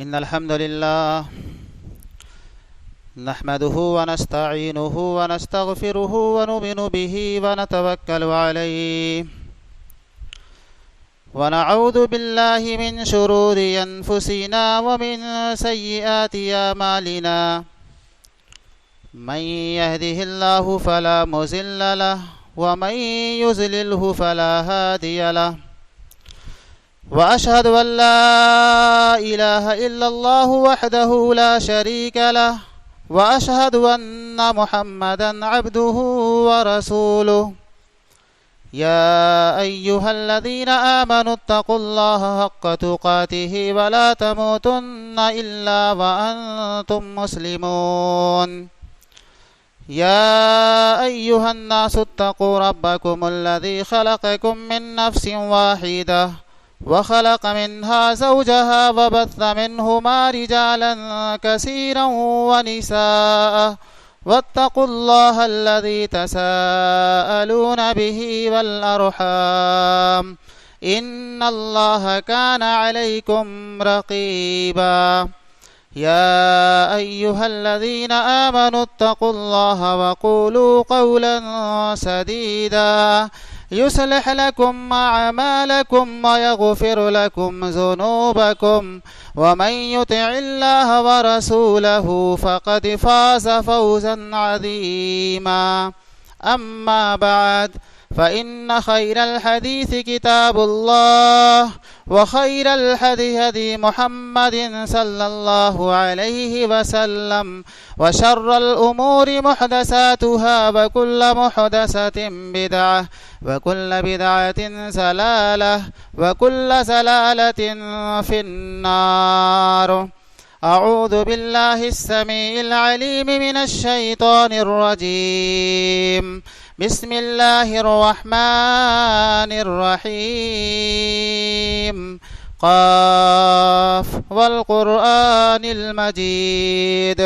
إن الحمد لله نحمده ونستعينه ونستغفره ونؤمن به ونتوكل عليه ونعوذ بالله من شرور أنفسنا ومن سيئات أعمالنا من يهده الله فلا مضل له ومن يضلله فلا هادي له وأشهد أن لا إله إلا الله وحده لا شريك له وأشهد أن محمدا عبده ورسوله يا أيها الذين آمنوا اتقوا الله حق تقاته ولا تموتن إلا وأنتم مسلمون يا أيها الناس اتقوا ربكم الذي خلقكم من نفس واحدة وخلق منها زوجها وبث منهما رجالا كثيرا ونساء واتقوا الله الذي تساءلون به والأرحام إن الله كان عليكم رقيبا يا أيها الذين آمنوا اتقوا الله وقولوا قولا سديدا يصلح لكم أعمالكم ويغفر لكم ذنوبكم ومن يطع الله ورسوله فقد فاز فوزا عظيما أما بعد فإن خير الحديث كتاب الله وخير الهدي هدي محمد صلى الله عليه وسلم وشر الأمور محدثاتها وكل محدثة بدعة وكل بدعة ضلالة وكل ضلالة في النار. أعوذ بالله السميع العليم من الشيطان الرجيم. بسم الله الرحمن الرحيم. قاف والقرآن المجيد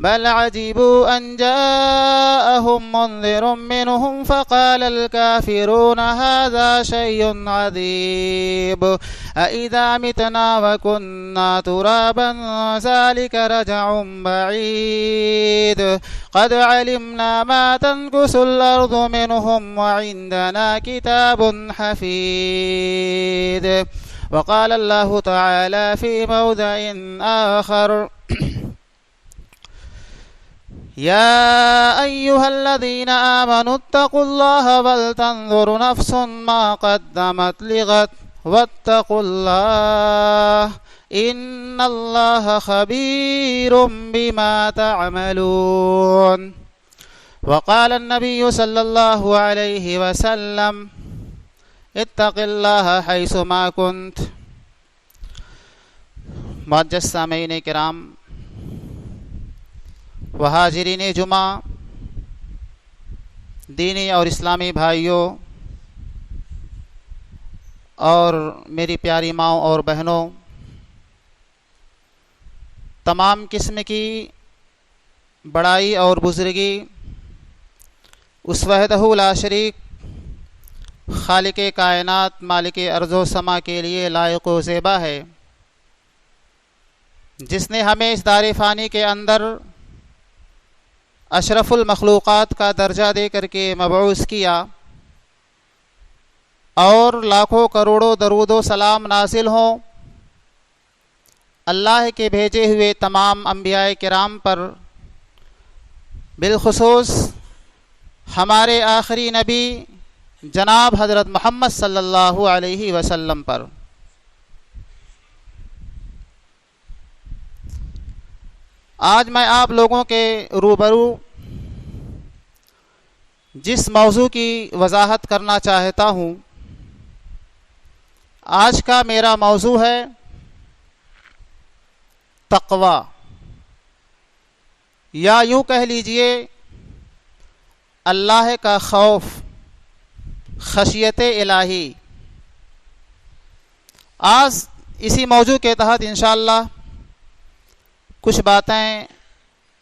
بل عجبوا أن جاءهم منذر منهم فقال الكافرون هذا شيء عذيب أإذا متنا وكنا ترابا ذلك رجع بعيد قد علمنا ما تنقص الأرض منهم وعندنا كتاب حفيظ. وقال الله تعالى في موضع آخر يا أيها الذين آمنوا اتقوا الله ولتنظر نفس ما قدمت لغد واتقوا الله إن الله خبير بما تعملون. وقال النبي صلى الله عليه وسلم اتق اللہ حیثما کنت. معزز سامعین کرام و حاضرین جمعہ، دینی اور اسلامی بھائیوں اور میری پیاری ماؤں اور بہنوں، تمام قسم کی بڑائی اور بزرگی اس وحدہ لا شریک خالق کائنات مالک ارض و سما کے لیے لائق و زیبا ہے، جس نے ہمیں اس دار فانی کے اندر اشرف المخلوقات کا درجہ دے کر کے مبعوث کیا، اور لاکھوں کروڑوں درود و سلام نازل ہوں اللہ کے بھیجے ہوئے تمام انبیاء کرام پر، بالخصوص ہمارے آخری نبی جناب حضرت محمد صلی اللہ علیہ وسلم پر۔ آج میں آپ لوگوں کے روبرو جس موضوع کی وضاحت کرنا چاہتا ہوں، آج کا میرا موضوع ہے تقوی، یا یوں کہہ لیجئے اللہ کا خوف، خشیت الہی۔ آج اسی موضوع کے تحت انشاءاللہ کچھ باتیں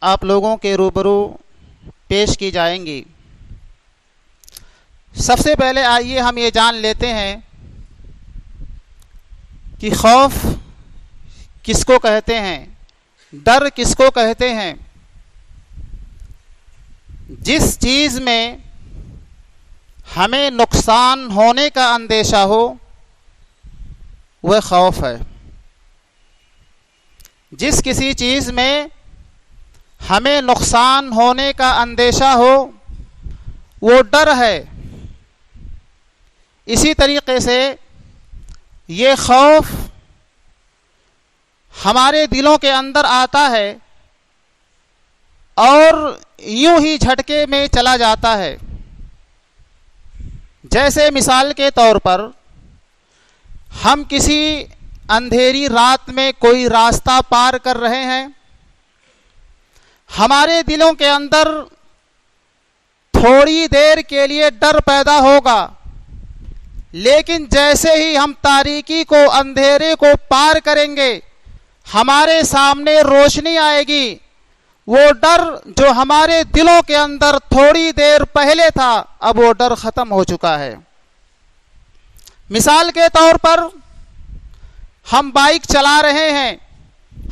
آپ لوگوں کے روبرو پیش کی جائیں گی۔ سب سے پہلے آئیے ہم یہ جان لیتے ہیں کہ خوف کس کو کہتے ہیں؟ ڈر کس کو کہتے ہیں؟ جس چیز میں ہمیں نقصان ہونے کا اندیشہ ہو وہ خوف ہے. جس کسی چیز میں ہمیں نقصان ہونے کا اندیشہ ہو وہ ڈر ہے. اسی طریقے سے یہ خوف ہمارے دلوں کے اندر آتا ہے اور یوں ہی جھٹکے میں چلا جاتا ہے. جیسے مثال کے طور پر ہم کسی اندھیری رات میں کوئی راستہ پار کر رہے ہیں، ہمارے دلوں کے اندر تھوڑی دیر کے لیے ڈر پیدا ہوگا، لیکن جیسے ہی ہم تاریکی کو، اندھیرے کو پار کریں گے، ہمارے سامنے روشنی آئے گی. وہ ڈر جو ہمارے دلوں کے اندر تھوڑی دیر پہلے تھا اب وہ ڈر ختم ہو چکا ہے. مثال کے طور پر ہم بائک چلا رہے ہیں،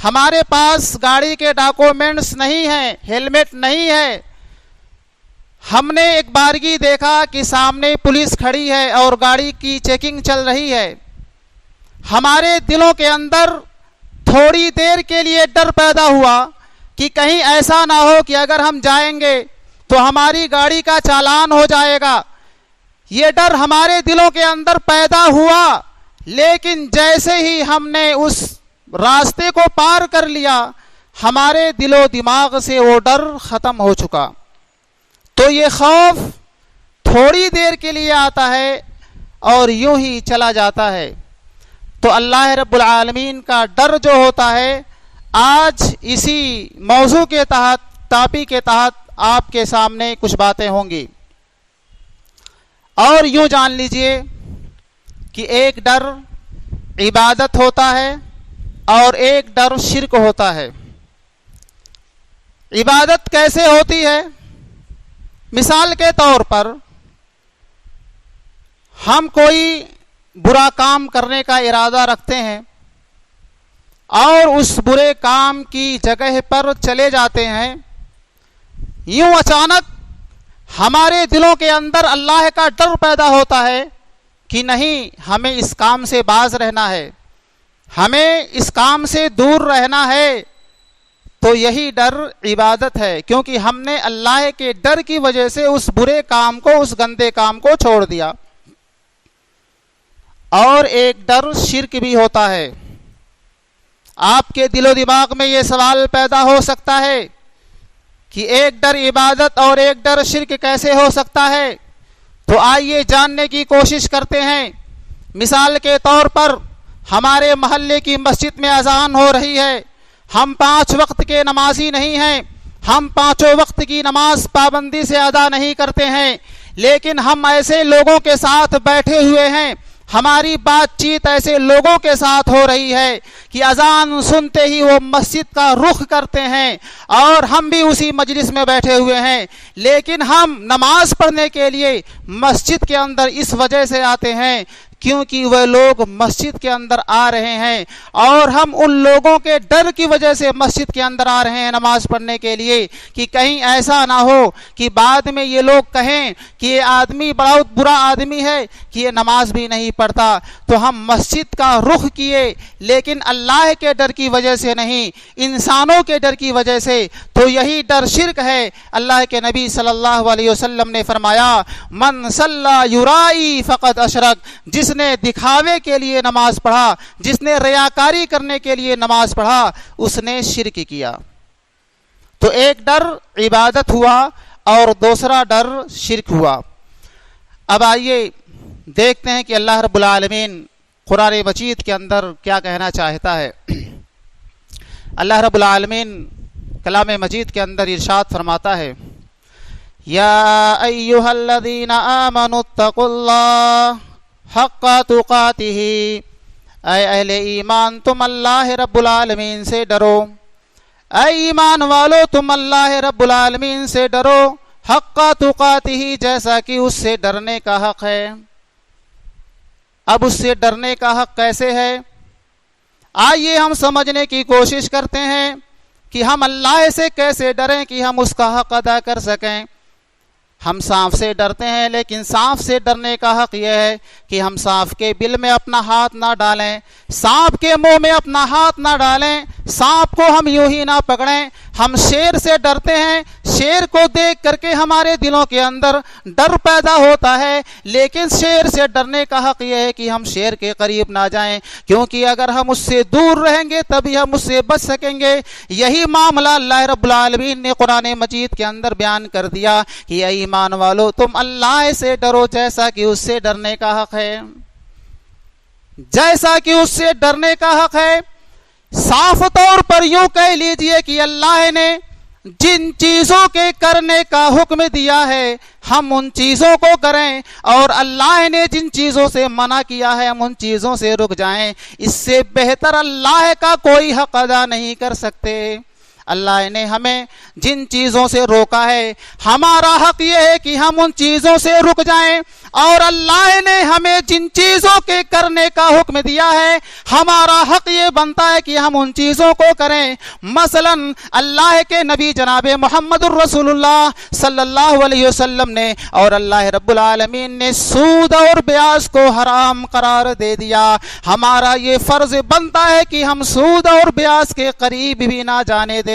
ہمارے پاس گاڑی کے ڈاکومنٹس نہیں ہیں، ہیلمٹ نہیں ہے. ہم نے ایک بارگی دیکھا کہ سامنے پولیس کھڑی ہے اور گاڑی کی چیکنگ چل رہی ہے. ہمارے دلوں کے اندر تھوڑی دیر کے لیے ڈر پیدا ہوا کہ کہیں ایسا نہ ہو کہ اگر ہم جائیں گے تو ہماری گاڑی کا چالان ہو جائے گا. یہ ڈر ہمارے دلوں کے اندر پیدا ہوا، لیکن جیسے ہی ہم نے اس راستے کو پار کر لیا ہمارے دل و دماغ سے وہ ڈر ختم ہو چکا. تو یہ خوف تھوڑی دیر کے لیے آتا ہے اور یوں ہی چلا جاتا ہے. تو اللہ رب العالمین کا ڈر جو ہوتا ہے، آج اسی موضوع کے تحت، ٹاپک کے تحت آپ کے سامنے کچھ باتیں ہوں گی. اور یوں جان لیجئے کہ ایک ڈر عبادت ہوتا ہے اور ایک ڈر شرک ہوتا ہے. عبادت کیسے ہوتی ہے؟ مثال کے طور پر ہم کوئی برا کام کرنے کا ارادہ رکھتے ہیں اور اس برے کام کی جگہ پر چلے جاتے ہیں. یوں اچانک ہمارے دلوں کے اندر اللہ کا ڈر پیدا ہوتا ہے کہ نہیں، ہمیں اس کام سے باز رہنا ہے، ہمیں اس کام سے دور رہنا ہے. تو یہی ڈر عبادت ہے، کیونکہ ہم نے اللہ کے ڈر کی وجہ سے اس برے کام کو، اس گندے کام کو چھوڑ دیا. اور ایک ڈر شرک بھی ہوتا ہے. آپ کے دل و دماغ میں یہ سوال پیدا ہو سکتا ہے کہ ایک ڈر عبادت اور ایک ڈر شرک کیسے ہو سکتا ہے؟ تو آئیے جاننے کی کوشش کرتے ہیں. مثال کے طور پر ہمارے محلے کی مسجد میں اذان ہو رہی ہے، ہم 5 وقت کے نمازی نہیں ہیں، ہم 5 وقت کی نماز پابندی سے ادا نہیں کرتے ہیں، لیکن ہم ایسے لوگوں کے ساتھ بیٹھے ہوئے ہیں، ہماری بات چیت ایسے لوگوں کے ساتھ ہو رہی ہے کہ اذان سنتے ہی وہ مسجد کا رخ کرتے ہیں اور ہم بھی اسی مجلس میں بیٹھے ہوئے ہیں. لیکن ہم نماز پڑھنے کے لیے مسجد کے اندر اس وجہ سے آتے ہیں کیونکہ وہ لوگ مسجد کے اندر آ رہے ہیں اور ہم ان لوگوں کے ڈر کی وجہ سے مسجد کے اندر آ رہے ہیں نماز پڑھنے کے لیے کہ کہیں ایسا نہ ہو کہ بعد میں یہ لوگ کہیں کہ یہ آدمی بہت برا آدمی ہے کہ یہ نماز بھی نہیں پڑھتا. تو ہم مسجد کا رخ کیے لیکن اللہ کے ڈر کی وجہ سے نہیں، انسانوں کے ڈر کی وجہ سے. تو یہی ڈر شرک ہے. اللہ کے نبی صلی اللہ علیہ وسلم نے فرمایا، من صلی یرائی فقد اشرک، جس نے دکھاوے کے لیے نماز پڑھا، جس نے ریاکاری کرنے کے لیے نماز پڑھا، اس نے شرک کیا. تو ایک ڈر عبادت ہوا اور دوسرا ڈر شرک ہوا. اب آئیے دیکھتے ہیں کہ اللہ رب العالمین قرآن مجید کے اندر کیا کہنا چاہتا ہے. اللہ رب العالمین کلام مجید کے اندر ارشاد فرماتا ہے، یا ایھا الذین آمنوا اتقوا اللہ حق تقاتہ، اے اہل ایمان تم اللہ رب العالمین سے ڈرو، اے ایمان والو تم اللہ رب العالمین سے ڈرو، حق تقاتہ، جیسا کہ اس سے ڈرنے کا حق ہے. اب اس سے ڈرنے کا حق کیسے ہے؟ آئیے ہم سمجھنے کی کوشش کرتے ہیں کہ ہم اللہ سے کیسے ڈریں کہ ہم اس کا حق ادا کر سکیں۔ ہم سانپ سے ڈرتے ہیں، لیکن سانپ سے ڈرنے کا حق یہ ہے کہ ہم سانپ کے بل میں اپنا ہاتھ نہ ڈالیں، سانپ کے منہ میں اپنا ہاتھ نہ ڈالیں، سانپ کو ہم یوں ہی نہ پکڑیں۔ ہم شیر سے ڈرتے ہیں، شیر کو دیکھ کر کے ہمارے دلوں کے اندر ڈر پیدا ہوتا ہے، لیکن شیر سے ڈرنے کا حق یہ ہے کہ ہم شیر کے قریب نہ جائیں، کیونکہ اگر ہم اس سے دور رہیں گے تبھی ہم اس سے بچ سکیں گے۔ یہی معاملہ اللہ رب العالمین نے قرآن مجید کے اندر بیان کر دیا کہ اے ایمان والو تم اللہ سے ڈرو جیسا کہ اس سے ڈرنے کا حق ہے، جیسا کہ اس سے ڈرنے کا حق ہے۔ صاف طور پر یوں کہہ لیجئے کہ اللہ نے جن چیزوں کے کرنے کا حکم دیا ہے ہم ان چیزوں کو کریں، اور اللہ نے جن چیزوں سے منع کیا ہے ہم ان چیزوں سے رک جائیں۔ اس سے بہتر اللہ کا کوئی حق ادا نہیں کر سکتے۔ اللہ نے ہمیں جن چیزوں سے روکا ہے ہمارا حق یہ ہے کہ ہم ان چیزوں سے رک جائیں، اور اللہ نے ہمیں جن چیزوں کے کرنے کا حکم دیا ہے ہمارا حق یہ بنتا ہے کہ ہم ان چیزوں کو کریں۔ مثلا اللہ کے نبی جناب محمد الرسول اللہ صلی اللہ علیہ وسلم نے اور اللہ رب العالمین نے سود اور بیاج کو حرام قرار دے دیا۔ ہمارا یہ فرض بنتا ہے کہ ہم سود اور بیاج کے قریب بھی نہ جانے دیں،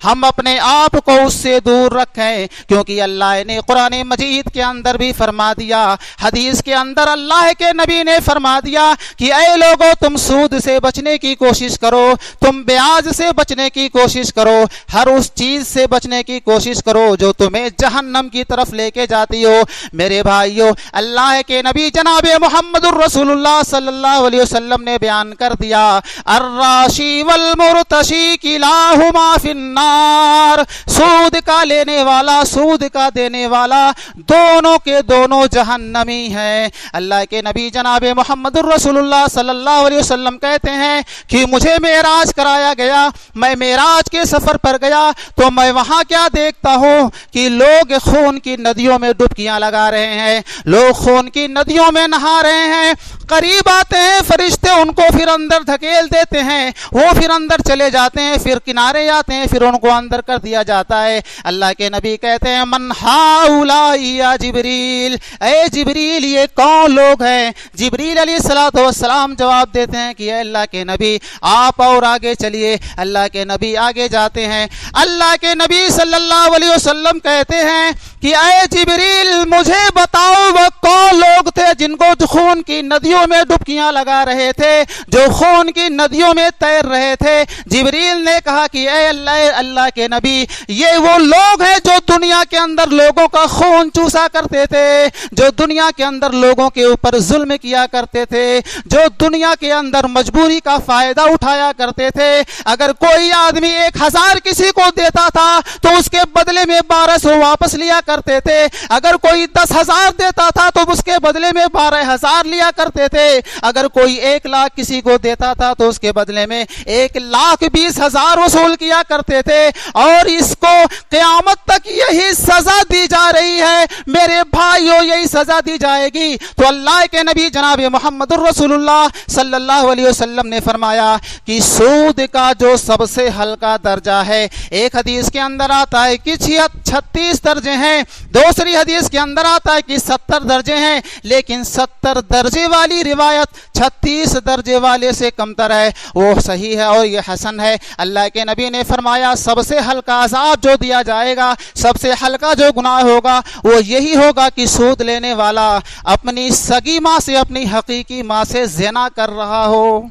ہم اپنے آپ کو اس سے دور رکھیں، کیونکہ اللہ نے قرآن مجید کے اندر بھی فرما دیا، حدیث کے اندر اللہ کے نبی نے فرما دیا کہ اے لوگو تم سود سے بچنے کی کوشش کرو، تم بیاج سے بچنے کی کوشش کرو، ہر اس چیز سے بچنے کی کوشش کرو جو تمہیں جہنم کی طرف لے کے جاتی ہو۔ میرے بھائیو، اللہ کے نبی جناب محمد الرسول اللہ صلی اللہ علیہ وسلم نے بیان کر دیا الراشی والمرتشی کلاہما فی النار، سود کا لینے والا سود کا دینے والا دونوں کے دونوں جہنمی ہیں۔ اللہ کے نبی جناب محمد الرسول اللہ صلی اللہ علیہ وسلم کہتے ہیں کہ مجھے معراج کرایا گیا، میں معراج کے سفر پر گیا تو میں وہاں کیا دیکھتا ہوں کہ لوگ خون کی ندیوں میں ڈبکیاں لگا رہے ہیں، لوگ خون کی ندیوں میں نہا رہے ہیں۔ قریب آتے ہیں فرشتے ان کو پھر اندر دھکیل دیتے ہیں، وہ پھر اندر چلے جاتے ہیں، پھر کنارے آتے ہیں، پھر ان کو اندر کر دیا جاتا ہے۔ اللہ کے نبی کہتے ہیں من ہؤلاء یا جبریل، اے جبریل یہ کون لوگ ہیں؟ جبریل علیہ الصلوۃ والسلام جواب دیتے ہیں کہ اے اللہ کے نبی آپ اور آگے چلیے۔ اللہ کے نبی آگے جاتے ہیں، اللہ کے نبی صلی اللہ علیہ وسلم کہتے ہیں کہ اے جبریل مجھے بتاؤ وہ کون لوگ تھے جن کو خون کی ندیوں میں ڈبکیاں لگا رہے تھے، جو خون کی ندیوں میں تیر رہے تھے۔ جبریل نے کہا کہ اے اللہ کے نبی یہ وہ لوگ ہیں جو دنیا کے اندر لوگوں کا خون چوسا کرتے تھے، جو دنیا کے اندر لوگوں کے اوپر ظلم کیا کرتے تھے، جو دنیا کے اندر مجبوری کا فائدہ اٹھایا کرتے تھے۔ اگر کوئی آدمی 1000 کسی کو دیتا تھا تو اس کے بدلے میں 1200 واپس لیا کرتے تھے، اگر کوئی 10,000 دیتا تھا تو اس کے بدلے میں 12,000 لیا کرتے تھے، اگر کوئی 1 لاکھ کسی کو دیتا تھا تو اس کے بدلے میں 1,20,000 وصول کیا کرتے تھے، اور اس کو قیامت تک یہی سزا دی جا رہی ہے۔ میرے بھائیو یہی سزا دی جائے گی۔ تو اللہ کے نبی جناب محمد الرسول اللہ صلی اللہ علیہ وسلم نے فرمایا کہ سود کا جو سب سے ہلکا درجہ ہے، ایک حدیث کے اندر آتا ہے کہ 36 درجے ہیں، دوسری حدیث کے اندر آتا ہے کہ 70 درجے ہیں، لیکن 70 درجے والی روایت 36 درجے والے سے کمتر ہے، وہ صحیح ہے اور یہ حسن ہے۔ اللہ کے نبی نے فرمایا سب سے ہلکا عذاب جو دیا جائے گا، سب سے ہلکا جو گناہ ہوگا وہ یہی ہوگا کہ سود لینے والا اپنی سگی ماں سے اپنی حقیقی ماں سے زنا کر رہا ہو۔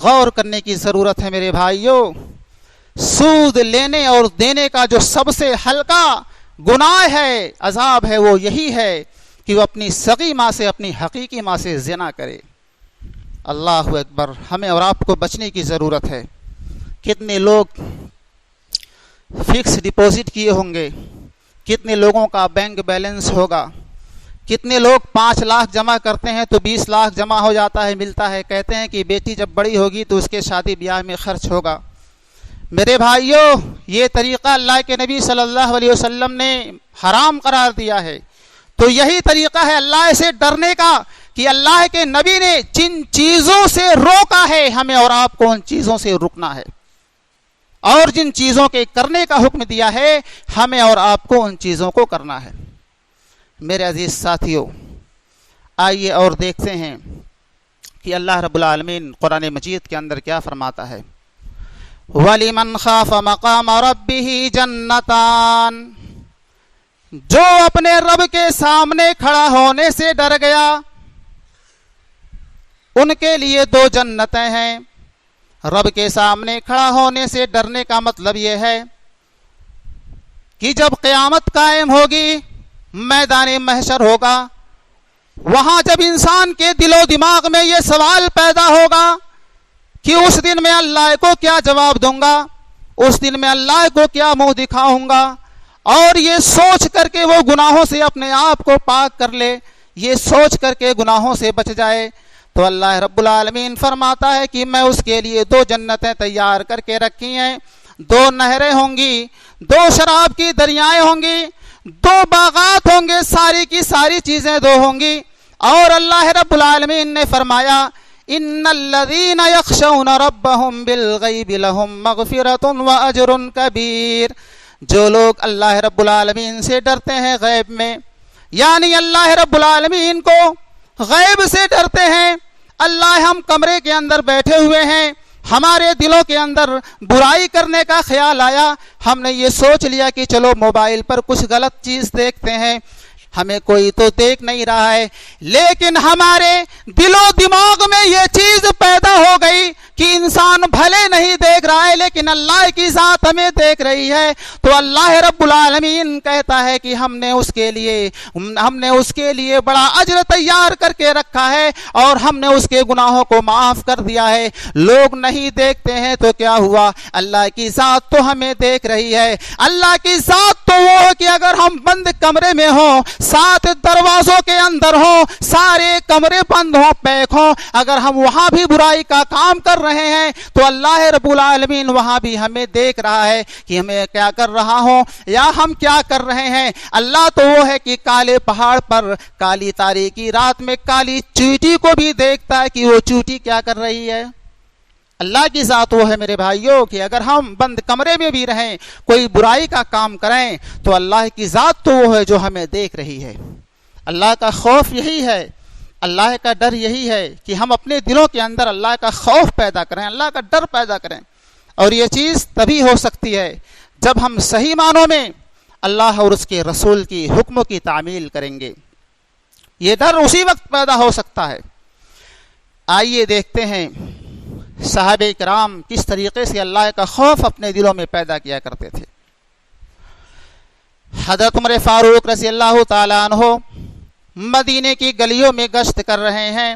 غور کرنے کی ضرورت ہے میرے بھائیو، سود لینے اور دینے کا جو سب سے ہلکا گناہ ہے، عذاب ہے، وہ یہی ہے کہ وہ اپنی سگی ماں سے اپنی حقیقی ماں سے زنا کرے۔ اللہ اکبر، ہمیں اور آپ کو بچنے کی ضرورت ہے۔ کتنے لوگ فکس ڈپوزٹ کیے ہوں گے، کتنے لوگوں کا بینک بیلنس ہوگا، کتنے لوگ 5 لاکھ جمع کرتے ہیں تو 20 لاکھ جمع ہو جاتا ہے، ملتا ہے، کہتے ہیں کہ بیٹی جب بڑی ہوگی تو اس کے شادی بیاہ میں خرچ ہوگا۔ میرے بھائیو یہ طریقہ اللہ کے نبی صلی اللہ علیہ وسلم نے حرام قرار دیا ہے۔ تو یہی طریقہ ہے اللہ سے ڈرنے کا کہ اللہ کے نبی نے جن چیزوں سے روکا ہے ہمیں اور آپ کو ان چیزوں سے رکنا ہے، اور جن چیزوں کے کرنے کا حکم دیا ہے ہمیں اور آپ کو ان چیزوں کو کرنا ہے۔ میرے عزیز ساتھیوں، آئیے اور دیکھتے ہیں کہ اللہ رب العالمین قرآن مجید کے اندر کیا فرماتا ہے۔ وَلِمَنْ خَافَ مَقَامَ رَبِّهِ جَنَّتَانِ، جو اپنے رب کے سامنے کھڑا ہونے سے ڈر گیا ان کے لیے 2 جنتیں ہیں۔ رب کے سامنے کھڑا ہونے سے ڈرنے کا مطلب یہ ہے کہ جب قیامت قائم ہوگی، میدان محشر ہوگا، وہاں جب انسان کے دل و دماغ میں یہ سوال پیدا ہوگا کہ اس دن میں اللہ کو کیا جواب دوں گا، اس دن میں اللہ کو کیا منہ دکھاؤں گا، اور یہ سوچ کر کے وہ گناہوں سے اپنے آپ کو پاک کر لے، یہ سوچ کر کے گناہوں سے بچ جائے، تو اللہ رب العالمین فرماتا ہے کہ میں اس کے لیے 2 جنتیں تیار کر کے رکھی ہیں، 2 نہریں ہوں گی، 2 شراب کی دریائیں ہوں گی، 2 باغات ہوں گے، ساری کی ساری چیزیں 2 ہوں گی۔ اور اللہ رب العالمین نے فرمایا ان الذین یخشون ربهم بالغیب لهم مغفرۃ واجر کبیر، جو لوگ اللہ رب العالمین سے ڈرتے ہیں غیب میں، یعنی اللہ رب العالمین کو غیب سے ڈرتے ہیں۔ اللہ ہم کمرے کے اندر بیٹھے ہوئے ہیں، ہمارے دلوں کے اندر برائی کرنے کا خیال آیا، ہم نے یہ سوچ لیا کہ چلو موبائل پر کچھ غلط چیز دیکھتے ہیں، ہمیں کوئی تو دیکھ نہیں رہا ہے، لیکن ہمارے دل و دماغ میں یہ چیز پیدا ہو گئی کہ انسان بھلے نہیں دیکھ رہا ہے لیکن اللہ کی ذات ہمیں دیکھ رہی ہے، تو اللہ رب العالمین کہتا ہے کہ ہم نے اس کے لیے بڑا اجر تیار کر کے رکھا ہے اور ہم نے اس کے گناہوں کو معاف کر دیا ہے۔ لوگ نہیں دیکھتے ہیں تو کیا ہوا، اللہ کی ذات تو ہمیں دیکھ رہی ہے۔ اللہ کی ذات تو وہ ہے کہ اگر ہم بند کمرے میں ہوں، 7 دروازوں کے اندر ہوں، سارے کمرے بند ہوں، پیک ہوں، اگر ہم وہاں بھی برائی کا کام کر رہے ہیں تو اللہ رب العالمین وہاں بھی ہمیں دیکھ رہا ہے کہ ہمیں کیا کر رہا ہوں یا ہم کیا کر رہے ہیں۔ اللہ تو وہ ہے کہ کالے پہاڑ پر کالی تاریکی رات میں کالی چیوٹی کو بھی دیکھتا ہے کہ وہ چیوٹی کیا کر رہی ہے۔ اللہ کی ذات وہ ہے میرے بھائیوں کہ اگر ہم بند کمرے میں بھی رہیں، کوئی برائی کا کام کریں، تو اللہ کی ذات تو وہ ہے جو ہمیں دیکھ رہی ہے۔ اللہ کا خوف یہی ہے، اللہ کا ڈر یہی ہے کہ ہم اپنے دلوں کے اندر اللہ کا خوف پیدا کریں، اللہ کا ڈر پیدا کریں، اور یہ چیز تبھی ہو سکتی ہے جب ہم صحیح معنوں میں اللہ اور اس کے رسول کی حکموں کی تعمیل کریں گے۔ یہ ڈر اسی وقت پیدا ہو سکتا ہے۔ آئیے دیکھتے ہیں صحابہ کرام کس طریقے سے اللہ کا خوف اپنے دلوں میں پیدا کیا کرتے تھے۔ حضرت عمر فاروق رضی اللہ تعالیٰ عنہ مدینے کی گلیوں میں گشت کر رہے ہیں،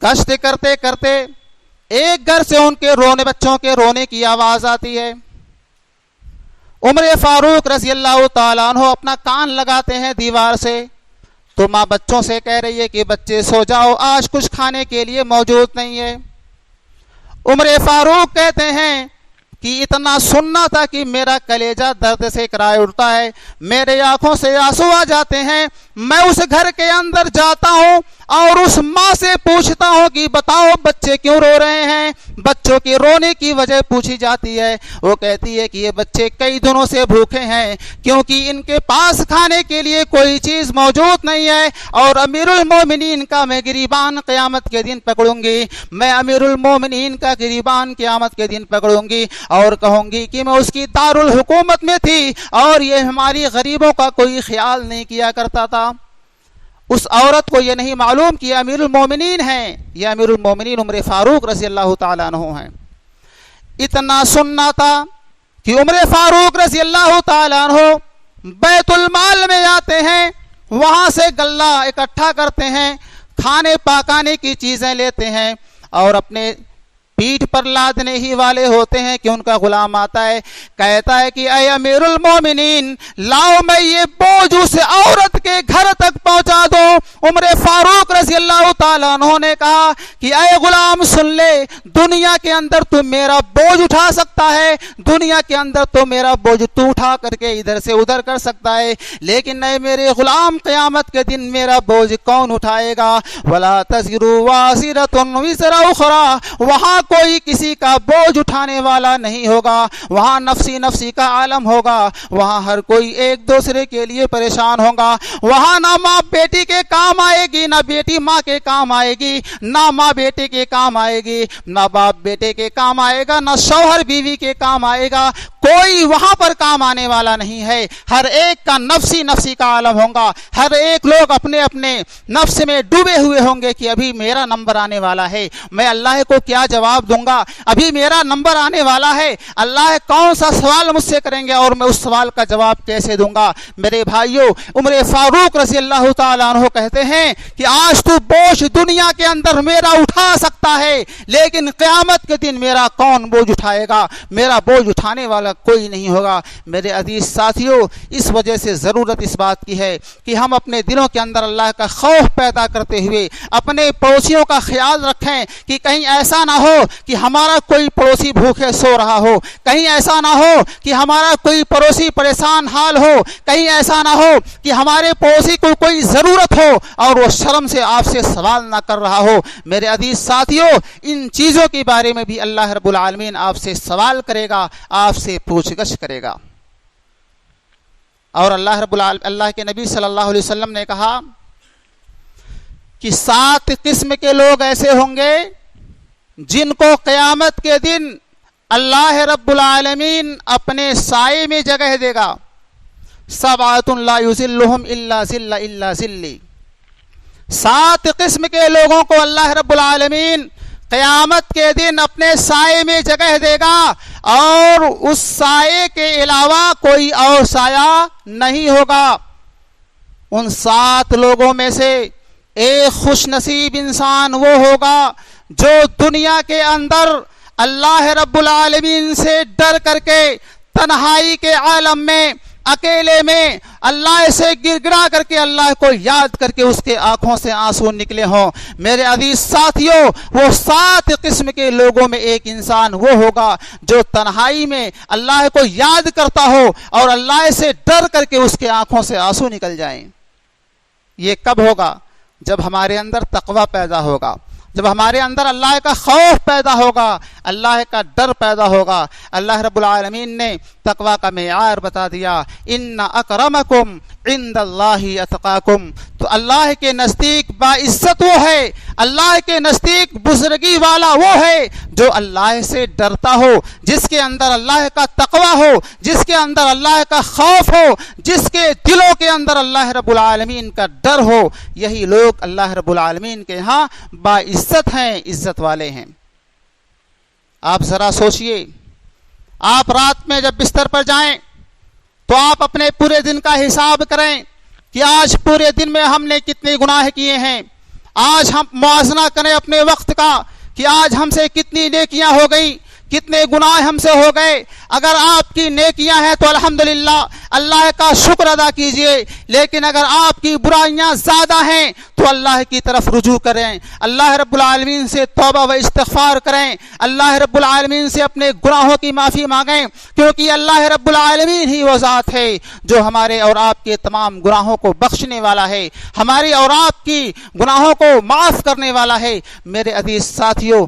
گشت کرتے کرتے ایک گھر سے ان کے بچوں کے رونے کی آواز آتی ہے۔ عمر فاروق رضی اللہ تعالیٰ عنہ اپنا کان لگاتے ہیں دیوار سے، تو ماں بچوں سے کہہ رہی ہے کہ بچے سو جاؤ، آج کچھ کھانے کے لیے موجود نہیں ہے۔ عمر فاروق کہتے ہیں کہ اتنا سننا تھا کہ میرا کلیجہ درد سے کرائے اٹھتا ہے، میرے آنکھوں سے آنسو آ جاتے ہیں، میں اس گھر کے اندر جاتا ہوں اور اس ماں سے پوچھتا ہوں کہ بتاؤ بچے کیوں رو رہے ہیں۔ بچوں کے رونے کی وجہ پوچھی جاتی ہے، وہ کہتی ہے کہ یہ بچے کئی دنوں سے بھوکے ہیں کیونکہ ان کے پاس کھانے کے لیے کوئی چیز موجود نہیں ہے، اور امیر المومنین کا میں گریبان قیامت کے دن پکڑوں گی، میں امیر المومنین کا گریبان قیامت کے دن پکڑوں گی اور کہوں گی کہ میں اس کی دارالحکومت میں تھی اور یہ ہماری غریبوں کا کوئی خیال نہیں کیا کرتا تھا۔ اس عورت کو یہ نہیں معلوم کہ یہ امیر المومنین ہیں، یہ امیر المومنین عمر فاروق رضی اللہ تعالیٰ عنہ ہیں۔ اتنا سننا تھا کہ عمر فاروق رضی اللہ تعالیٰ عنہ بیت المال میں آتے ہیں، وہاں سے غلہ اکٹھا کرتے ہیں، کھانے پکانے کی چیزیں لیتے ہیں، اور اپنے پیٹھ پر لادنے ہی والے ہوتے ہیں کہ ان کا غلام آتا ہے، کہتا ہے کہ اے امیر المومنین لاؤ میں یہ بوجھ اس عورت کے گھر تک پہنچا دو۔ عمر فاروق رضی اللہ تعالیٰ عنہ نے کہا کہ اے غلام سن لے، دنیا کے اندر تو میرا بوجھ اٹھا سکتا ہے، دنیا کے اندر تو میرا بوجھ تو اٹھا کر کے ادھر سے ادھر کر سکتا ہے، لیکن اے میرے غلام قیامت کے دن میرا بوجھ کون اٹھائے گا؟ وَلَا تَزِرُ وَازِرَةٌ وِزْرَ أُخْرَىٰ، وہاں کوئی کسی کا بوجھ اٹھانے والا نہیں ہوگا، وہاں نفسی نفسی کا عالم ہوگا، وہاں ہر کوئی ایک دوسرے کے لیے پریشان ہوگا، وہاں نہ ماں بیٹی کے کام آئے گی، نہ بیٹی ماں کے کام آئے گی، نہ ماں بیٹے کے کام آئے گی، نہ باپ بیٹے کے کام آئے گا، نہ شوہر بیوی کے کام آئے گا، کوئی وہاں پر کام آنے والا نہیں ہے، ہر ایک کا نفسی نفسی کا عالم ہوگا، ہر ایک لوگ اپنے اپنے نفس میں ڈوبے ہوئے ہوں گے کہ ابھی میرا نمبر آنے والا ہے، میں اللہ کو کیا جواب دوں گا، ابھی میرا نمبر آنے والا ہے، اللہ کون سا سوال مجھ سے کریں گے اور میں اس سوال کا جواب کیسے دوں گا؟ میرے بھائیوں، عمر فاروق رضی اللہ تعالیٰ عنہ کہتے ہیں کہ آج تو بوجھ دنیا کے اندر میرا اٹھا سکتا ہے، لیکن قیامت کے دن میرا کون بوجھ اٹھائے گا؟ میرا بوجھ اٹھانے والا کوئی نہیں ہوگا۔ میرے عزیز ساتھیوں، اس وجہ سے ضرورت اس بات کی ہے کہ ہم اپنے دلوں کے اندر اللہ کا خوف پیدا کرتے ہوئے اپنے پڑوسیوں کا خیال رکھیں کہ کہیں ایسا نہ ہو کہ ہمارا کوئی پڑوسی بھوکے سو رہا ہو، کہیں ایسا نہ ہو کہ ہمارا کوئی پڑوسی پریشان حال ہو، کہیں ایسا نہ ہو کہ ہمارے پڑوسی کو کوئی ضرورت ہو اور وہ شرم سے آپ سے سوال نہ کر رہا ہو۔ میرے عزیز ساتھیوں، ان چیزوں کے بارے میں بھی اللہ رب العالمین آپ سے سوال کرے گا، آپ سے پوچھ گچھ کرے گا۔ اور اللہ کے نبی صلی اللہ علیہ وسلم نے کہا کہ 7 قسم کے لوگ ایسے ہوں گے جن کو قیامت کے دن اللہ رب العالمین اپنے سائے میں جگہ دے گا۔ 7 لا یظلہم الا ظلی، 7 قسم کے لوگوں کو اللہ رب العالمین قیامت کے دن اپنے سائے میں جگہ دے گا اور اس سائے کے علاوہ کوئی اور سایہ نہیں ہوگا۔ ان 7 لوگوں میں سے ایک خوش نصیب انسان وہ ہوگا جو دنیا کے اندر اللہ رب العالمین سے ڈر کر کے تنہائی کے عالم میں اکیلے میں اللہ سے گر گرا کر کے اللہ کو یاد کر کے اس کے آنکھوں سے آنسو نکلے ہوں۔ میرے عزیز ساتھیوں، وہ 7 قسم کے لوگوں میں ایک انسان وہ ہوگا جو تنہائی میں اللہ کو یاد کرتا ہو اور اللہ سے ڈر کر کے اس کے آنکھوں سے آنسو نکل جائیں۔ یہ کب ہوگا؟ جب ہمارے اندر تقوی پیدا ہوگا، جب ہمارے اندر اللہ کا خوف پیدا ہوگا، اللہ کا ڈر پیدا ہوگا۔ اللہ رب العالمین نے تقوی کا معیار بتا دیا، ان اکرمکم عند اللہ اتقاکم، تو اللہ کے نزدیک باعزت وہ ہے، اللہ کے نزدیک بزرگی والا وہ ہے جو اللہ سے ڈرتا ہو، جس کے اندر اللہ کا تقوی ہو، جس کے اندر اللہ کا خوف ہو، جس کے دلوں کے اندر اللہ رب العالمین کا ڈر ہو۔ یہی لوگ اللہ رب العالمین کے ہاں باعزت ہیں، عزت والے ہیں۔ آپ ذرا سوچئے، آپ رات میں جب بستر پر جائیں تو آپ اپنے پورے دن کا حساب کریں کہ آج پورے دن میں ہم نے کتنے گناہ کیے ہیں۔ آج ہم موازنہ کریں اپنے وقت کا کہ آج ہم سے کتنی نیکیاں ہو گئیں، کتنے گناہ ہم سے ہو گئے۔ اگر آپ کی نیکیاں ہیں تو الحمدللہ اللہ کا شکر ادا کیجئے، لیکن اگر آپ کی برائیاں زیادہ ہیں تو اللہ کی طرف رجوع کریں، اللہ رب العالمین سے توبہ و استغفار کریں، اللہ رب العالمین سے اپنے گناہوں کی معافی مانگیں، کیونکہ اللہ رب العالمین ہی وہ ذات ہے جو ہمارے اور آپ کے تمام گناہوں کو بخشنے والا ہے، ہماری اور آپ کی گناہوں کو معاف کرنے والا ہے۔ میرے عزیز ساتھیوں،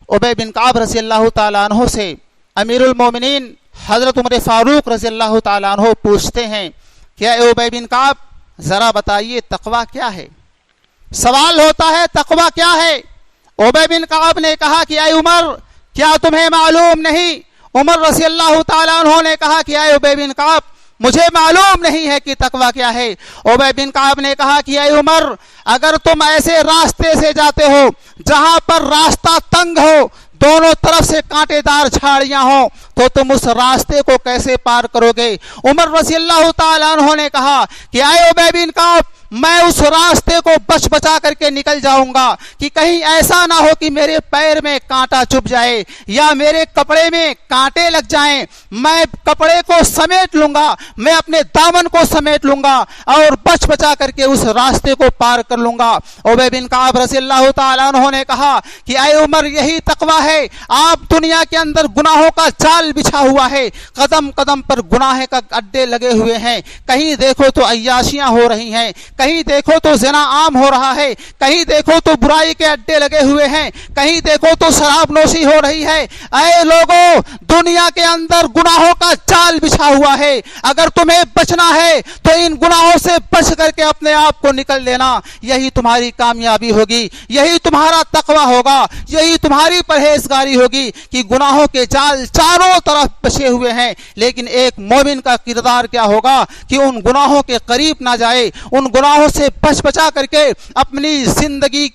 ابی بن کعب رضی اللہ تعالیٰ عنہ سے امیر المومنین حضرت عمر فاروق رضی اللہ تعالیٰ عنہ پوچھتے ہیں کہ اے ابی بن کعب، ذرا بتائیے تقوی کیا ہے؟ سوال ہوتا ہے تقوی کیا ہے؟ ابی بن کعب نے کہا کہ اے عمر، کیا تمہیں معلوم نہیں؟ عمر رضی اللہ تعالیٰ عنہ نے کہا کہ اے ابی بن کعب، مجھے معلوم نہیں ہے کہ تقوی کیا ہے۔ ابی بن کعب نے کہا کہ اے عمر، اگر تم ایسے راستے سے جاتے ہو جہاں پر راستہ تنگ ہو، دونوں طرف سے کانٹے دار جھاڑیاں ہوں، تو تم اس راستے کو کیسے پار کرو گے؟ عمر رضی اللہ تعالیٰ عنہ نے کہا کہ اے ابی بن کعب، میں اس راستے کو بچ بچا کر کے نکل جاؤں گا کہ کہیں ایسا نہ ہو کہ میرے پیر میں کانٹا چبھ جائے یا میرے کپڑے میں کانٹے لگ جائیں. میں کپڑے کو سمیٹ لوں گا, میں اپنے دامن کو سمیٹ لوں گا اور بچ بچا کر کے اس راستے کو پار کر لوں گا. ابی بن کعب رضی اللہ تعالیٰ عنہ نے کہا کہ اے عمر, یہی تقویٰ ہے. آپ دنیا کے اندر گناہوں کا جال بچھا ہوا ہے, قدم قدم پر گناہ کا اڈے لگے ہوئے ہیں. کہیں دیکھو تو عیاشیاں ہو رہی ہیں, کہیں دیکھو تو زنا عام ہو رہا ہے, کہیں دیکھو تو برائی کے اڈے لگے ہوئے ہیں, کہیں دیکھو تو شراب نوشی ہو رہی ہے. اے لوگوں, دنیا کے اندر گناہوں کا جال بچھا ہوا ہے. اگر تمہیں بچنا ہے تو ان گناہوں سے بچ کر کے اپنے آپ کو نکل لینا. یہی تمہاری کامیابی ہوگی, یہی تمہارا تقویٰ ہوگا, یہی تمہاری پرہیزگاری ہوگی کہ گناہوں کے جال چاروں طرف بچے ہوئے ہیں. لیکن ایک مومن کا کردار کیا ہوگا کہ ان گناہوں کے قریب نہ جائے, ان گناہوں سے بچ بچا کر کے اپنی زندگی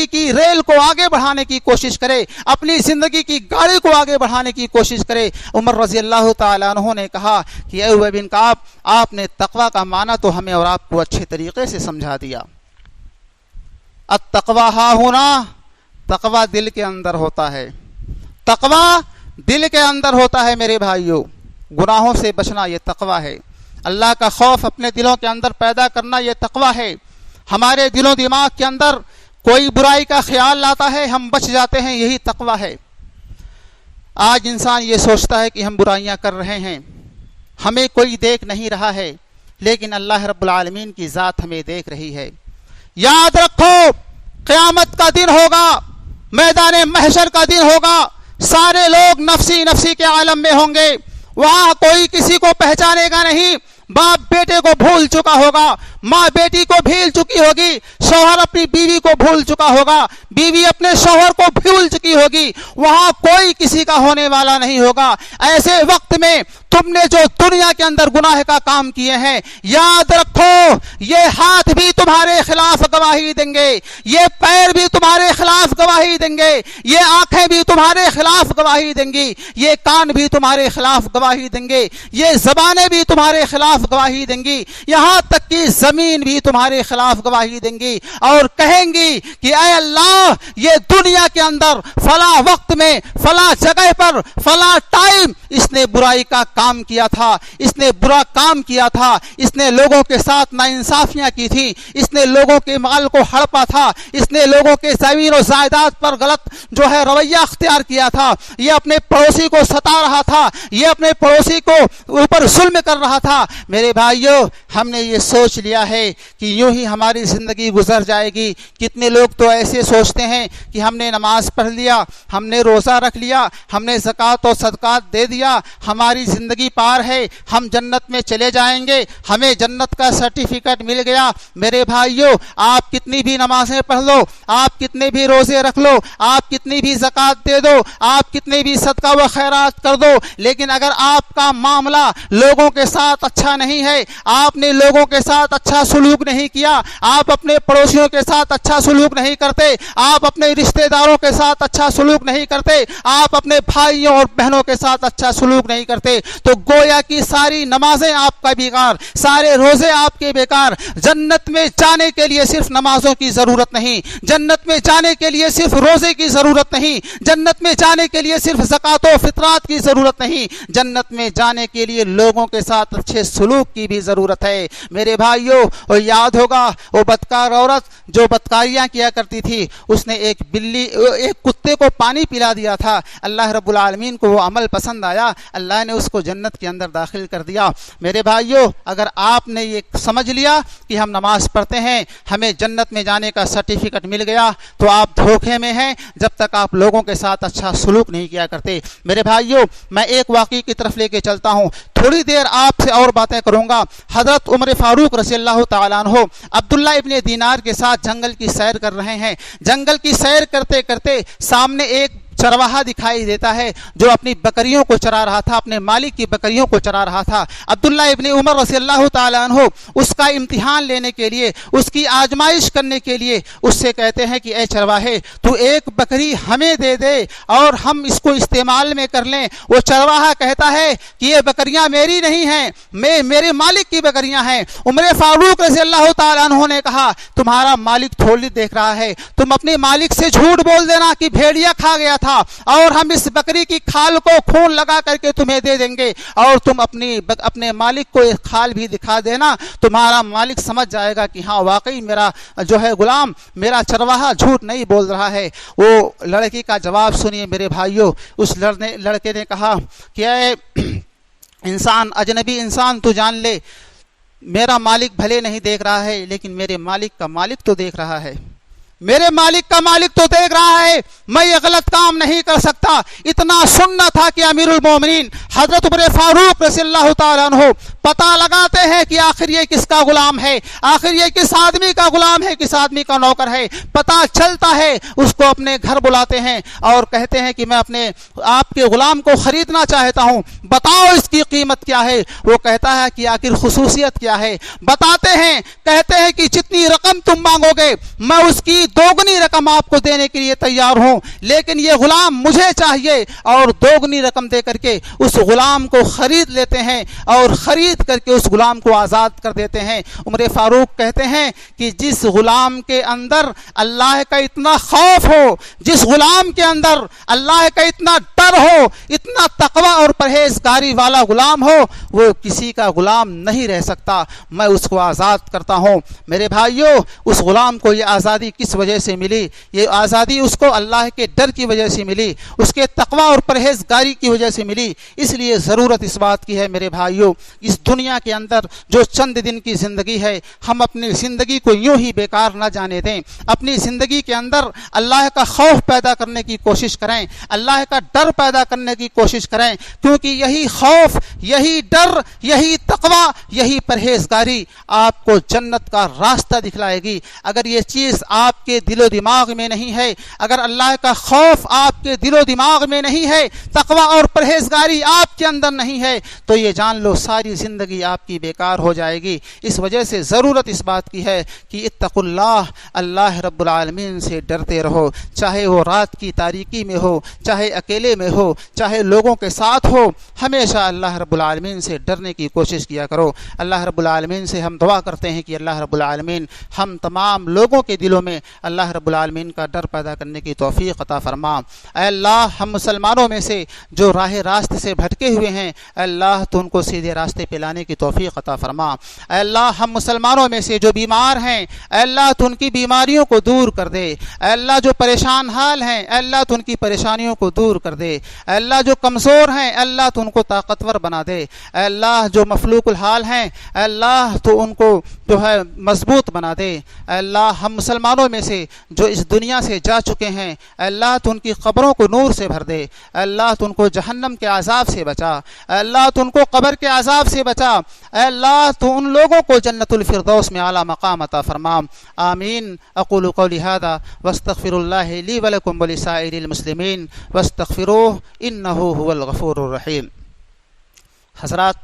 کی ریل کو آگے بڑھانے کی کوشش کرے, اپنی زندگی کی گاڑی کو آگے بڑھانے کی کوشش کرے. عمر رضی اللہ تعالیٰ عنہ نے کہا کہ اے ابی بن کعب, آپ نے تقویٰ کا معنی تو ہمیں اور آپ کو اچھے طریقے سے سمجھا دیا. التقویٰ ہا ہونا, تقویٰ دل کے اندر ہوتا ہے, تقویٰ دل کے اندر ہوتا ہے. میرے بھائیوں, گناہوں سے بچنا یہ تقویٰ ہے. اللہ کا خوف اپنے دلوں کے اندر پیدا کرنا یہ تقویٰ ہے. ہمارے دل و دماغ کے اندر کوئی برائی کا خیال آتا ہے, ہم بچ جاتے ہیں, یہی تقویٰ ہے. آج انسان یہ سوچتا ہے کہ ہم برائیاں کر رہے ہیں, ہمیں کوئی دیکھ نہیں رہا ہے, لیکن اللہ رب العالمین کی ذات ہمیں دیکھ رہی ہے. یاد رکھو, قیامت کا دن ہوگا, میدان محشر کا دن ہوگا, سارے لوگ نفسی نفسی کے عالم میں ہوں گے. وہاں کوئی کسی کو پہچانے گا نہیں. باپ بیٹے کو بھول چکا ہوگا, ماں بیٹی کو بھول چکی ہوگی, شوہر اپنی بیوی کو بھول چکا ہوگا, بیوی اپنے شوہر کو بھول چکی ہوگی. وہاں کوئی کسی کا ہونے والا نہیں ہوگا. ایسے وقت میں تم نے جو دنیا کے اندر گناہ کا کام کیے ہیں, یاد رکھو یہ ہاتھ بھی تمہارے خلاف گواہی دیں گے, یہ پیر بھی تمہارے خلاف گواہی دیں گے, یہ آنکھیں بھی تمہارے خلاف گواہی دیں گی, یہ کان بھی تمہارے خلاف گواہی دیں گے, یہ زبانیں بھی تمہارے خلاف گواہی دیں گی, یہاں تک کہ زمین بھی تمہارے خلاف گواہی دیں گی اور کہیں گی کہ اے اللہ, یہ دنیا کے اندر فلاں وقت میں فلاں جگہ پر فلاں ٹائم اس نے برائی کا کام کیا تھا, اس نے برا کام کیا تھا, اس نے لوگوں کے ساتھ ناانصافیاں کی تھی, اس نے لوگوں کے مال کو ہڑپا تھا, اس نے لوگوں کے زمین و جائیداد پر غلط رویہ اختیار کیا تھا, یہ اپنے پڑوسی کو ستا رہا تھا, یہ اپنے پڑوسی کو اوپر ظلم کر رہا تھا. میرے بھائیو, ہم نے یہ سوچ لیا ہے کہ یوں ہی ہماری زندگی گزر جائے گی. کتنے لوگ تو ایسے سوچتے ہیں کہ ہم نے نماز پڑھ لیا, ہم نے روزہ رکھ لیا, ہم نے زکوٰۃ و صدقات دے دیا, ہماری زندگی پار ہے, ہم جنت میں چلے جائیں گے, ہمیں جنت کا سرٹیفکیٹ مل گیا. میرے بھائیو, آپ کتنی بھی نمازیں پڑھ لو, آپ کتنے بھی روزے رکھ لو, آپ کتنی بھی زکوٰۃ دے دو, آپ کتنے بھی صدقہ و خیرات کر دو, لیکن اگر آپ کا معاملہ لوگوں کے ساتھ اچھا نہیں ہے, آپ نے لوگوں کے ساتھ اچھا سلوک نہیں کیا, آپ اپنے پڑوسیوں کے ساتھ اچھا سلوک نہیں کرتے, آپ اپنے رشتہ داروں کے ساتھ اچھا سلوک نہیں کرتے, آپ اپنے بھائیوں اور بہنوں کے ساتھ اچھا سلوک نہیں کرتے, تو گویا کی ساری نمازیں آپ کا بیکار, سارے روزے آپ کے بیکار. جنت میں جانے کے لیے صرف نمازوں کی ضرورت نہیں, جنت میں جانے کے لیے صرف روزے کی ضرورت نہیں, جنت میں جانے کے لیے صرف زکوٰۃ و فطرات کی ضرورت نہیں, جنت میں جانے کے لیے لوگوں کے ساتھ اچھے سلوک کی بھی ضرورت ہے. میرے بھائیوں, اور یاد ہوگا وہ بدکار عورت جو بدکاریاں کیا کرتی تھی, اس نے ایک کتے کو پانی پلا دیا تھا. اللہ رب العالمین کو وہ عمل پسند آیا, اللہ نے اس کو جنت کے اندر داخل کر دیا. میرے بھائیوں, اگر آپ نے یہ سمجھ لیا کہ ہم نماز پڑھتے ہیں, ہمیں جنت میں جانے کا سرٹیفکیٹ مل گیا, تو آپ دھوکے میں ہیں جب تک آپ لوگوں کے ساتھ اچھا سلوک نہیں کیا کرتے. میرے بھائیوں, میں ایک واقعے کی طرف لے کے چلتا ہوں, تھوڑی دیر آپ سے اور باتیں کروں گا. حضرت عمر فاروق رضی اللہ تعالیٰ عنہ عبداللہ ابن دینار کے ساتھ جنگل کی سیر کر رہے ہیں. جنگل کی سیر کرتے کرتے سامنے ایک چرواہا دکھائی دیتا ہے جو اپنی بکریوں کو چرا رہا تھا، اپنے مالک کی بکریوں کو چرا رہا تھا۔ عبداللہ ابن عمر رضی اللہ تعالیٰ عنہ اس کا امتحان لینے کے لیے، اس کی آزمائش کرنے کے لیے اس سے کہتے ہیں کہ اے چرواہے تو ایک بکری ہمیں دے دے اور ہم اس کو استعمال میں کر لیں۔ وہ چرواہا کہتا ہے کہ یہ بکریاں میری نہیں ہیں، میرے مالک کی بکریاں ہیں۔ عمر فاروق رضی اللہ تعالیٰ عنہ نے کہا تمہارا مالک تھوڑی دیکھ رہا ہے، تم اپنے مالک سے جھوٹ بول دینا کہ بھیڑیا کھا گیا تھا اور ہم اس بکری کی کھال کو خون لگا کر کے تمہیں دے دیں گے، اور تم اپنے مالک کو ایک کھال بھی دکھا دینا، تمہارا مالک سمجھ جائے گا کہ ہاں واقعی میرا جو ہے غلام، میرا چرواہا جھوٹ نہیں بول رہا ہے۔ وہ لڑکی کا جواب سنیے میرے بھائیوں۔ اس لڑکے نے کہا کہ اے انسان، اجنبی انسان، تو جان لے میرا مالک بھلے نہیں دیکھ رہا ہے لیکن میرے مالک کا مالک تو دیکھ رہا ہے، میرے مالک کا مالک تو دیکھ رہا ہے، میں یہ غلط کام نہیں کر سکتا۔ اتنا سننا تھا کہ امیر المومنین حضرت عمر فاروق رضی اللہ تعالیٰ عنہ پتہ لگاتے ہیں کہ آخر یہ کس کا غلام ہے، آخر یہ کس آدمی کا غلام ہے، کس آدمی کا نوکر ہے۔ پتہ چلتا ہے، اس کو اپنے گھر بلاتے ہیں اور کہتے ہیں کہ میں اپنے آپ کے غلام کو خریدنا چاہتا ہوں، بتاؤ اس کی قیمت کیا ہے۔ وہ کہتا ہے کہ آخر خصوصیت کیا ہے، بتاتے ہیں، کہتے ہیں کہ جتنی رقم تم مانگو گے میں اس کی دوگنی رقم آپ کو دینے کے لیے تیار ہوں، لیکن یہ غلام مجھے چاہیے، اور دوگنی رقم دے کر کے اس غلام کو خرید لیتے ہیں اور خرید کر کے اس غلام کو آزاد کر دیتے ہیں۔ عمر فاروق کہتے ہیں کہ جس غلام کے اندر اللہ کا اتنا خوف ہو، جس غلام کے اندر اللہ کا اتنا ڈر ہو، اتنا تقوی اور پرہیزگاری والا غلام ہو، وہ کسی کا غلام نہیں رہ سکتا، میں اس کو آزاد کرتا ہوں۔ میرے بھائیوں، اس غلام کو یہ آزادی کس وجہ سے ملی؟ یہ آزادی اس کو اللہ کے ڈر کی وجہ سے ملی، اس کے تقوی اور پرہیزگاری کی وجہ سے ملی۔ اس لیے ضرورت اس بات کی ہے میرے بھائیوں، اس دنیا کے اندر جو چند دن کی زندگی ہے، ہم اپنی زندگی کو یوں ہی بیکار نہ جانے دیں۔ اپنی زندگی کے اندر اللہ کا خوف پیدا کرنے کی کوشش کریں، اللہ کا ڈر پیدا کرنے کی کوشش کریں، کیونکہ یہی خوف، یہی ڈر، یہی تقوی، یہی پرہیزگاری آپ کو جنت کا راستہ دکھلائے گی۔ اگر یہ چیز آپ کے دل و دماغ میں نہیں ہے، اگر اللہ کا خوف آپ کے دل و دماغ میں نہیں ہے، تقوی اور پرہیزگاری آپ کے اندر نہیں ہے، تو یہ جان لو ساری زندگی آپ کی بیکار ہو جائے گی۔ اس وجہ سے ضرورت اس بات کی ہے کہ اتقوا اللہ، اللہ رب العالمین سے ڈرتے رہو، چاہے وہ رات کی تاریکی میں ہو، چاہے اکیلے میں ہو، چاہے لوگوں کے ساتھ ہو، ہمیشہ اللہ رب العالمین سے ڈرنے کی کوشش کیا کرو۔ اللہ رب العالمین سے ہم دعا کرتے ہیں کہ اللہ رب العالمین ہم تمام لوگوں کے دلوں میں اللہ رب العالمین کا ڈر پیدا کرنے کی توفیق عطا فرما۔ اے اللہ، ہم مسلمانوں میں سے جو راہ راست سے بھٹکے ہوئے ہیں، اے اللہ تو ان کو سیدھے راستے پہ لانے کی توفیق عطا فرما۔ اے اللہ، ہم مسلمانوں میں سے جو بیمار ہیں، اے اللہ تو ان کی بیماریوں کو دور کر دے۔ اے اللہ جو پریشان حال ہیں، اے اللہ تو ان کی پریشانیوں کو دور کر دے۔ اے اللہ جو کمزور ہیں، اے اللہ تو ان کو طاقتور بنا دے۔ اے اللہ جو مفلوق الحال ہیں، اے اللہ تو ان کو جو ہے مضبوط بنا دے۔ اے اللہ ہم مسلمانوں میں سے جو اس دنیا سے جا چکے ہیں، اے اللہ تو ان کی قبروں کو نور سے بھر دے۔ اے اللہ تو ان کو جہنم کے عذاب سے بچا۔ اے اللہ تو ان کو قبر کے عذاب سے بچا۔ اے اللہ تو ان لوگوں کو جنت الفردوس میں اعلیٰ مقام عطا فرما۔ آمین۔ اقول قولی ھذا واستغفر اللہ لی ولکم ولسائر المسلمین واستغفروہ انہ هو الغفور الرحیم۔ حضرات،